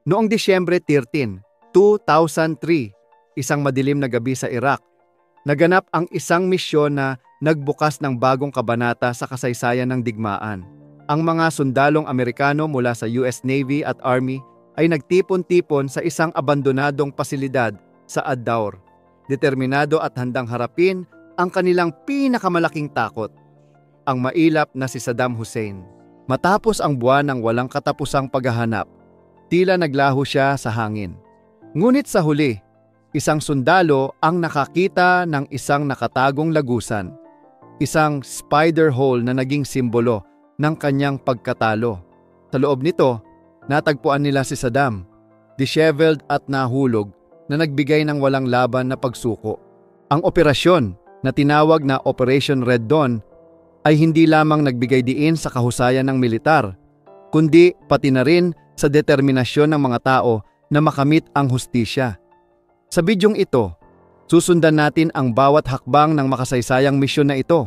Noong Disyembre 13, 2003, isang madilim na gabi sa Iraq, naganap ang isang misyon na nagbukas ng bagong kabanata sa kasaysayan ng digmaan. Ang mga sundalong Amerikano mula sa US Navy at Army ay nagtipon-tipon sa isang abandonadong pasilidad sa Ad-Daur, determinado at handang harapin ang kanilang pinakamalaking takot, ang mailap na si Saddam Hussein. Matapos ang buwan ng walang katapusang paghahanap, tila naglaho siya sa hangin. Ngunit sa huli, isang sundalo ang nakakita ng isang nakatagong lagusan, isang spider hole na naging simbolo ng kanyang pagkatalo. Sa loob nito, natagpuan nila si Saddam, disheveled at nahulog, na nagbigay ng walang laban na pagsuko. Ang operasyon na tinawag na Operation Red Dawn ay hindi lamang nagbigay diin sa kahusayan ng militar, kundi pati na rin sa determinasyon ng mga tao na makamit ang hustisya. Sa bidyong ito, susundan natin ang bawat hakbang ng makasaysayang misyon na ito.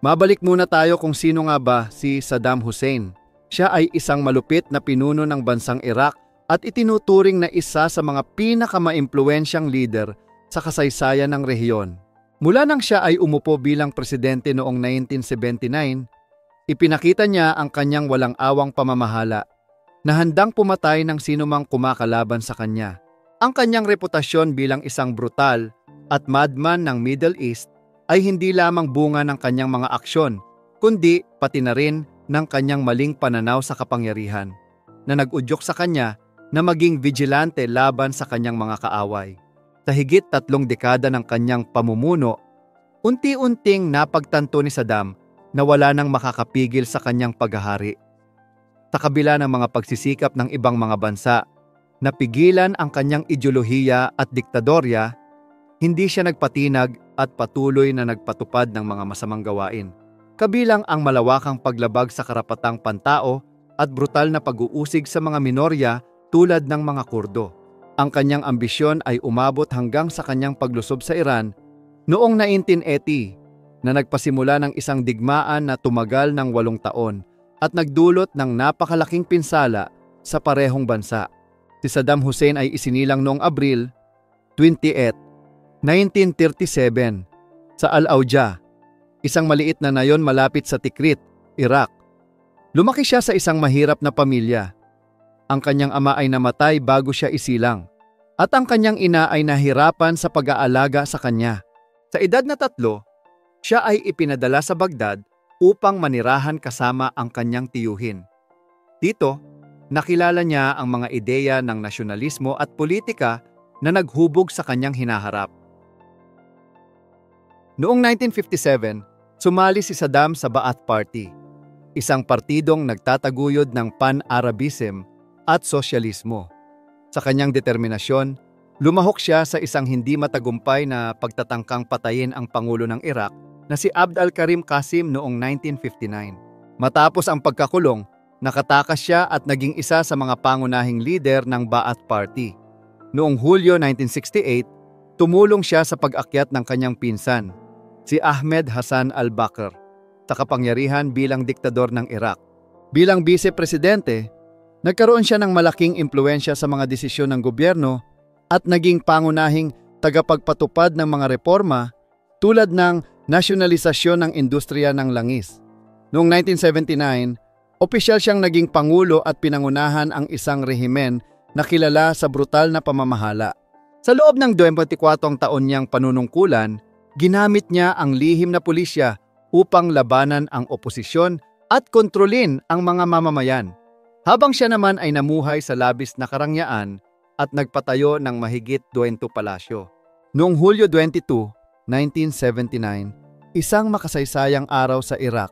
Mabalik muna tayo kung sino nga ba si Saddam Hussein. Siya ay isang malupit na pinuno ng bansang Iraq at itinuturing na isa sa mga pinakamaimpluwensyang leader sa kasaysayan ng rehiyon. Mula nang siya ay umupo bilang presidente noong 1979, ipinakita niya ang kanyang walang awang pamamahala na handang pumatay ng sinumang kumakalaban sa kanya. Ang kanyang reputasyon bilang isang brutal at madman ng Middle East ay hindi lamang bunga ng kanyang mga aksyon, kundi pati na rin ng kanyang maling pananaw sa kapangyarihan, na nag-udyok sa kanya na maging vigilante laban sa kanyang mga kaaway. Sa higit 3 dekada ng kanyang pamumuno, unti-unting napagtanto ni Saddam na wala nang makakapigil sa kanyang paghahari. Sa kabila ng mga pagsisikap ng ibang mga bansa na pigilan ang kanyang ideolohiya at diktadorya, hindi siya nagpatinag at patuloy na nagpatupad ng mga masamang gawain, kabilang ang malawakang paglabag sa karapatang pantao at brutal na pag-uusig sa mga minorya tulad ng mga Kurdo. Ang kanyang ambisyon ay umabot hanggang sa kanyang paglusob sa Iran noong 1980, na nagpasimula ng isang digmaan na tumagal ng 8 taon at nagdulot ng napakalaking pinsala sa parehong bansa. Si Saddam Hussein ay isinilang noong Abril 28, 1937 sa Al-Auja, isang maliit na nayon malapit sa Tikrit, Iraq. Lumaki siya sa isang mahirap na pamilya. Ang kanyang ama ay namatay bago siya isilang, at ang kanyang ina ay nahirapan sa pag-aalaga sa kanya. Sa edad na 3, siya ay ipinadala sa Baghdad upang manirahan kasama ang kanyang tiyuhin. Dito, nakilala niya ang mga ideya ng nasyonalismo at politika na naghubog sa kanyang hinaharap. Noong 1957, sumali si Saddam sa Ba'ath Party, isang partidong nagtataguyod ng pan-Arabism at sosyalismo. Sa kanyang determinasyon, lumahok siya sa isang hindi matagumpay na pagtatangkang patayin ang Pangulo ng Iraq na si Abd al-Karim Qasim noong 1959. Matapos ang pagkakulong, nakatakas siya at naging isa sa mga pangunahing lider ng Ba'ath Party. Noong Hulyo 1968, tumulong siya sa pag-akyat ng kanyang pinsan, si Ahmed Hassan al-Bakr, sa kapangyarihan bilang diktador ng Iraq. Bilang vice-presidente, nagkaroon siya ng malaking impluwensya sa mga desisyon ng gobyerno at naging pangunahing tagapagpatupad ng mga reforma tulad ng nasyonalisasyon ng industriya ng langis. Noong 1979, opisyal siyang naging pangulo at pinangunahan ang isang rehimen na kilala sa brutal na pamamahala. Sa loob ng 24 taon niyang panunungkulan, ginamit niya ang lihim na pulisya upang labanan ang oposisyon at kontrolin ang mga mamamayan, habang siya naman ay namuhay sa labis na karangyaan at nagpatayo ng mahigit 20 palasyo. Noong Hulyo 22, 1979, isang makasaysayang araw sa Iraq,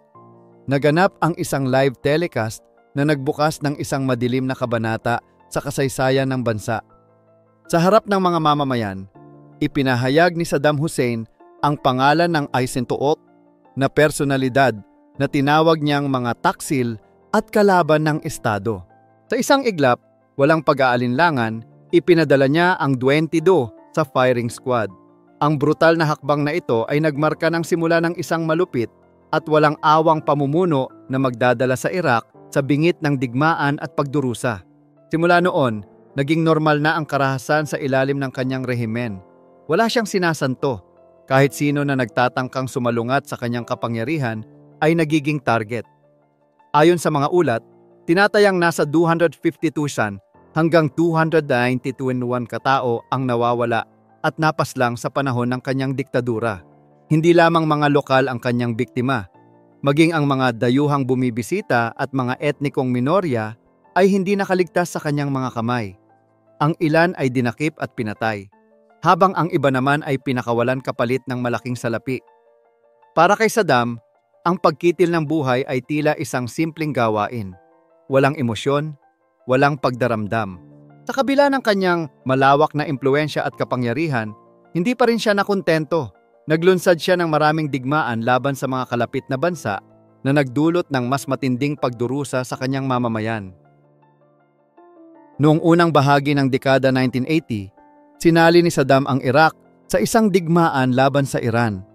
naganap ang isang live telecast na nagbukas ng isang madilim na kabanata sa kasaysayan ng bansa. Sa harap ng mga mamamayan, ipinahayag ni Saddam Hussein ang pangalan ng Eisenhower na personalidad na tinawag niyang mga taksil at kalaban ng Estado. Sa isang iglap, walang pag-aalinlangan, ipinadala niya ang 22 sa firing squad. Ang brutal na hakbang na ito ay nagmarka ng simula ng isang malupit at walang awang pamumuno na magdadala sa Iraq sa bingit ng digmaan at pagdurusa. Simula noon, Naging normal na ang karahasan sa ilalim ng kanyang rehimen. Wala siyang sinasanto. Kahit sino na nagtatangkang sumalungat sa kanyang kapangyarihan ay nagiging target. Ayon sa mga ulat, tinatayang nasa 252,000 hanggang 292 katao ang nawawala at napaslang sa panahon ng kanyang diktadura. Hindi lamang mga lokal ang kanyang biktima, maging ang mga dayuhang bumibisita at mga etnikong minorya ay hindi nakaligtas sa kanyang mga kamay. Ang ilan ay dinakip at pinatay, habang ang iba naman ay pinakawalan kapalit ng malaking salapi. Para kay Saddam, ang pagkitil ng buhay ay tila isang simpleng gawain. Walang emosyon, walang pagdaramdam. Sa kabila ng kanyang malawak na impluwensya at kapangyarihan, hindi pa rin siya nakontento. Naglunsad siya ng maraming digmaan laban sa mga kalapit na bansa na nagdulot ng mas matinding pagdurusa sa kanyang mamamayan. Noong unang bahagi ng dekada 1980, sinali ni Saddam ang Iraq sa isang digmaan laban sa Iran.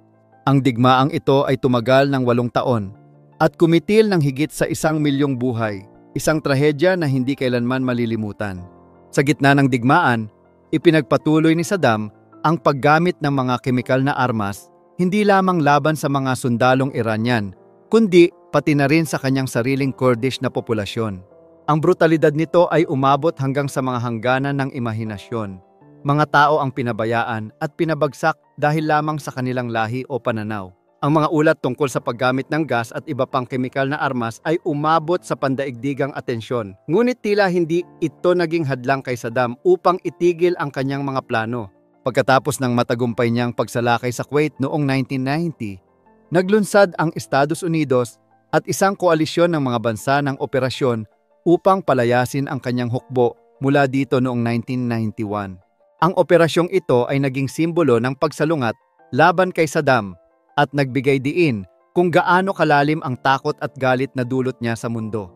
Ang digmaang ito ay tumagal ng 8 taon at kumitil ng higit sa 1,000,000 buhay, isang trahedya na hindi kailanman malilimutan. Sa gitna ng digmaan, ipinagpatuloy ni Saddam ang paggamit ng mga kemikal na armas hindi lamang laban sa mga sundalong Iranian, kundi pati na rin sa kanyang sariling Kurdish na populasyon. Ang brutalidad nito ay umabot hanggang sa mga hangganan ng imahinasyon. Mga tao ang pinabayaan at pinabagsak dahil lamang sa kanilang lahi o pananaw. Ang mga ulat tungkol sa paggamit ng gas at iba pang kemikal na armas ay umabot sa pandaigdigang atensyon. Ngunit tila hindi ito naging hadlang kay Saddam upang itigil ang kanyang mga plano. Pagkatapos ng matagumpay niyang pagsalakay sa Kuwait noong 1990, naglunsad ang Estados Unidos at isang koalisyon ng mga bansa ng operasyon upang palayasin ang kanyang hukbo mula dito noong 1991. Ang operasyong ito ay naging simbolo ng pagsalungat laban kay Saddam at nagbigay diin kung gaano kalalim ang takot at galit na dulot niya sa mundo.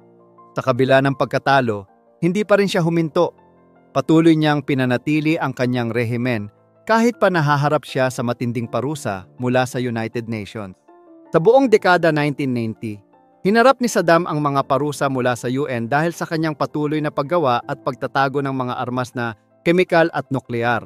Sa kabila ng pagkatalo, hindi pa rin siya huminto. Patuloy niyang pinanatili ang kanyang rehimen kahit pa nahaharap siya sa matinding parusa mula sa United Nations. Sa buong dekada 1990, hinarap ni Saddam ang mga parusa mula sa UN dahil sa kanyang patuloy na paggawa at pagtatago ng mga armas na kemikal at nuklear.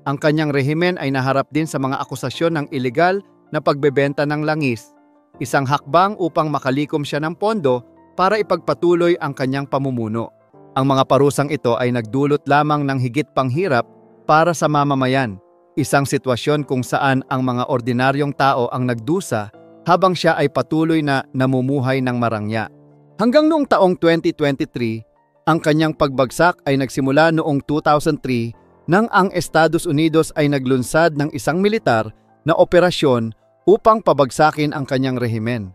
Ang kanyang rehimen ay naharap din sa mga akusasyon ng iligal na pagbebenta ng langis, isang hakbang upang makalikom siya ng pondo para ipagpatuloy ang kanyang pamumuno. Ang mga parusang ito ay nagdulot lamang ng higit pang hirap para sa mamamayan, isang sitwasyon kung saan ang mga ordinaryong tao ang nagdusa habang siya ay patuloy na namumuhay ng marangya. Hanggang noong taong 2023, ang kanyang pagbagsak ay nagsimula noong 2003 nang ang Estados Unidos ay naglunsad ng isang militar na operasyon upang pabagsakin ang kanyang rehimen.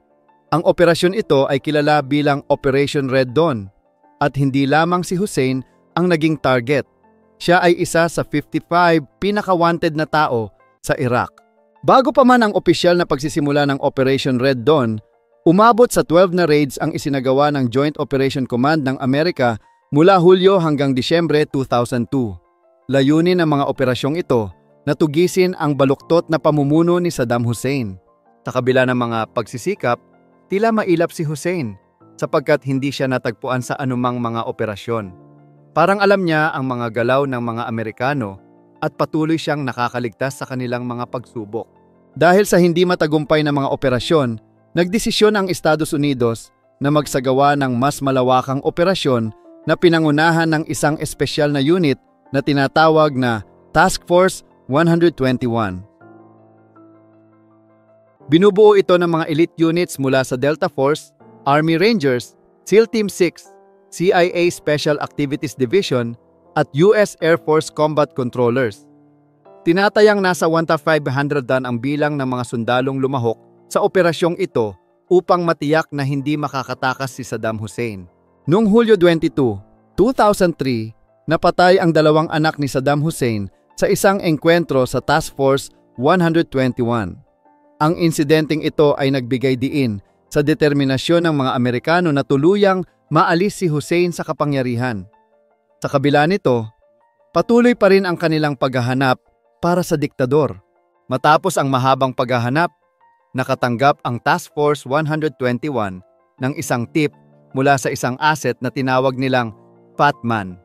Ang operasyon ito ay kilala bilang Operation Red Dawn at hindi lamang si Hussein ang naging target. Siya ay isa sa 55 pinaka-wanted na tao sa Iraq. Bago pa man ang opisyal na pagsisimula ng Operation Red Dawn, umabot sa 12 na raids ang isinagawa ng Joint Operation Command ng Amerika mula Hulyo hanggang Disyembre 2002. Layunin ng mga operasyong ito na tugisin ang baluktot na pamumuno ni Saddam Hussein. Sa kabila ng mga pagsisikap, tila mailap si Hussein sapagkat hindi siya natagpuan sa anumang mga operasyon. Parang alam niya ang mga galaw ng mga Amerikano at patuloy siyang nakakaligtas sa kanilang mga pagsubok. Dahil sa hindi matagumpay na mga operasyon, nagdesisyon ang Estados Unidos na magsagawa ng mas malawakang operasyon na pinangunahan ng isang espesyal na unit na tinatawag na Task Force 121. Binubuo ito ng mga elite units mula sa Delta Force, Army Rangers, SEAL Team 6, CIA Special Activities Division at US Air Force Combat Controllers. Tinatayang nasa 1,500 ang bilang ng mga sundalong lumahok sa operasyong ito upang matiyak na hindi makakatakas si Saddam Hussein. Noong Hulyo 22, 2003, napatay ang 2 anak ni Saddam Hussein sa isang engkwentro sa Task Force 121. Ang insidenteng ito ay nagbigay diin sa determinasyon ng mga Amerikano na tuluyang maalis si Hussein sa kapangyarihan. Sa kabila nito, patuloy pa rin ang kanilang paghahanap para sa diktador. Matapos ang mahabang paghahanap, nakatanggap ang Task Force 121 ng isang tip mula sa isang asset na tinawag nilang Fat Man.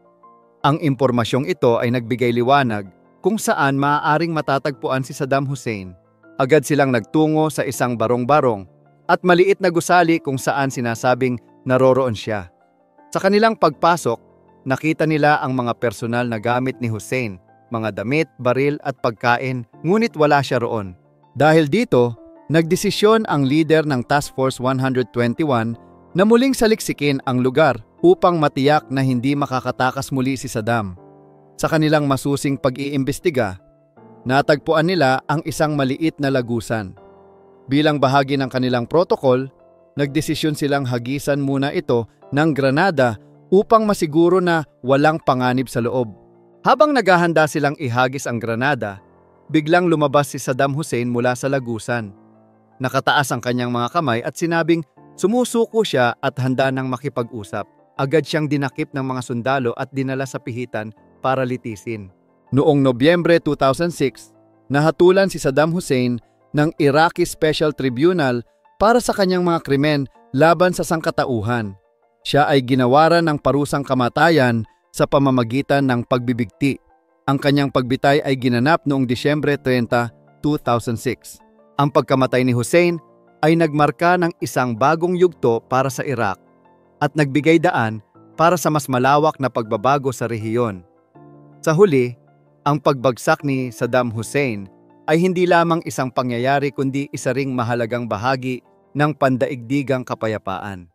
Ang impormasyong ito ay nagbigay liwanag kung saan maaaring matatagpuan si Saddam Hussein. Agad silang nagtungo sa isang barong-barong at maliit na gusali kung saan sinasabing naroroon siya. Sa kanilang pagpasok, nakita nila ang mga personal na gamit ni Hussein, mga damit, baril at pagkain, ngunit wala siya roon. Dahil dito, nagdesisyon ang leader ng Task Force 121 na muling saliksikin ang lugar upang matiyak na hindi makakatakas muli si Saddam. Sa kanilang masusing pag-iimbestiga, natagpuan nila ang isang maliit na lagusan. Bilang bahagi ng kanilang protocol, nagdesisyon silang hagisan muna ito ng granada upang masiguro na walang panganib sa loob. Habang naghahanda silang ihagis ang granada, biglang lumabas si Saddam Hussein mula sa lagusan. Nakataas ang kanyang mga kamay at sinabing sumusuko siya at handa nang makipag-usap. Agad siyang dinakip ng mga sundalo at dinala sa pihitan para litisin. Noong Nobyembre 2006, nahatulan si Saddam Hussein ng Iraqi Special Tribunal para sa kanyang mga krimen laban sa sangkatauhan. Siya ay ginawaran ng parusang kamatayan sa pamamagitan ng pagbibigti. Ang kanyang pagbitay ay ginanap noong Disyembre 30, 2006. Ang pagkamatay ni Hussein ay nagmarka ng isang bagong yugto para sa Iraq at nagbigay daan para sa mas malawak na pagbabago sa rehiyon. Sa huli, ang pagbagsak ni Saddam Hussein ay hindi lamang isang pangyayari kundi isa ring mahalagang bahagi ng pandaigdigang kapayapaan.